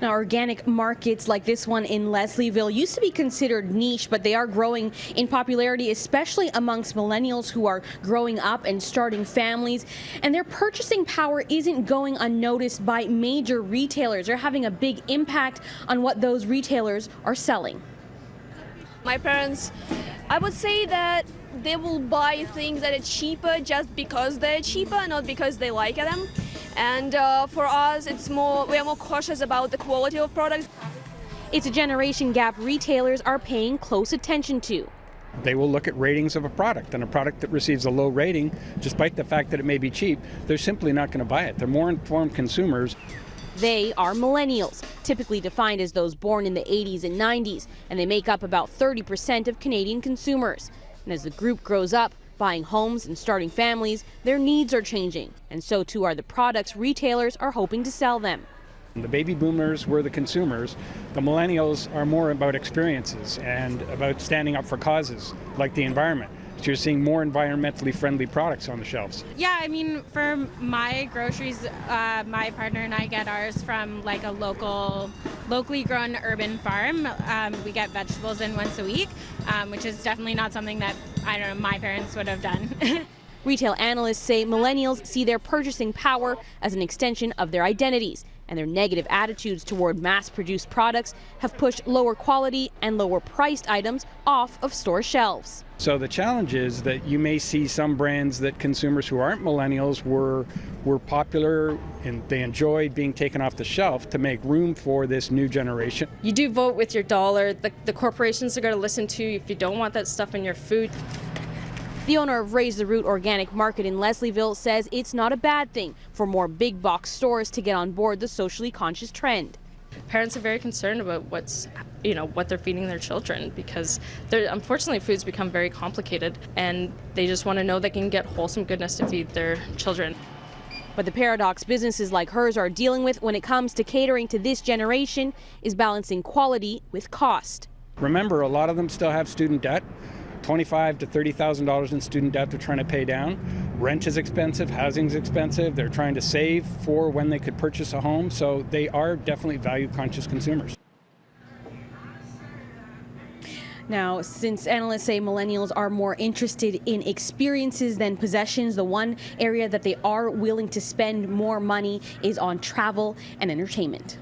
Now, organic markets like this one in Leslieville used to be considered niche, but they are growing in popularity, especially amongst millennials who are growing up and starting families. And their purchasing power isn't going unnoticed by major retailers. They're having a big impact on what those retailers are selling. My parents, I would say that they will buy things that are cheaper just because they're cheaper, not because they like them. And for us, we are more cautious about the quality of products. It's a generation gap retailers are paying close attention to. They will look at ratings of a product, and a product that receives a low rating, despite the fact that it may be cheap, they're simply not going to buy it. They're more informed consumers. They are millennials, typically defined as those born in the 80s and 90s, and they make up about 30% of Canadian consumers. And as the group grows up, buying homes and starting families, their needs are changing, and so too are the products retailers are hoping to sell them. The baby boomers were the consumers. The millennials are more about experiences and about standing up for causes like the environment. So you're seeing more environmentally friendly products on the shelves. Yeah, I mean, for my groceries, my partner and I get ours from like a locally grown urban farm. We get vegetables in once a week, which is definitely not something that, I don't know, my parents would have done. Retail analysts say millennials see their purchasing power as an extension of their identities, and their negative attitudes toward mass-produced products have pushed lower quality and lower priced items off of store shelves. So the challenge is that you may see some brands that consumers who aren't millennials were popular and they enjoyed being taken off the shelf to make room for this new generation. You do vote with your dollar. The corporations are going to listen to you if you don't want that stuff in your food. The owner of Raise the Root Organic Market in Leslieville says it's not a bad thing for more big box stores to get on board the socially conscious trend. Parents are very concerned about what they're feeding their children, because unfortunately food's become very complicated, and they just want to know they can get wholesome goodness to feed their children. But the paradox businesses like hers are dealing with when it comes to catering to this generation is balancing quality with cost. Remember, a lot of them still have student debt. $25,000 to $30,000 in student debt they're trying to pay down. Rent is expensive, housing is expensive. They're trying to save for when they could purchase a home. So they are definitely value-conscious consumers. Now, since analysts say millennials are more interested in experiences than possessions, the one area that they are willing to spend more money is on travel and entertainment.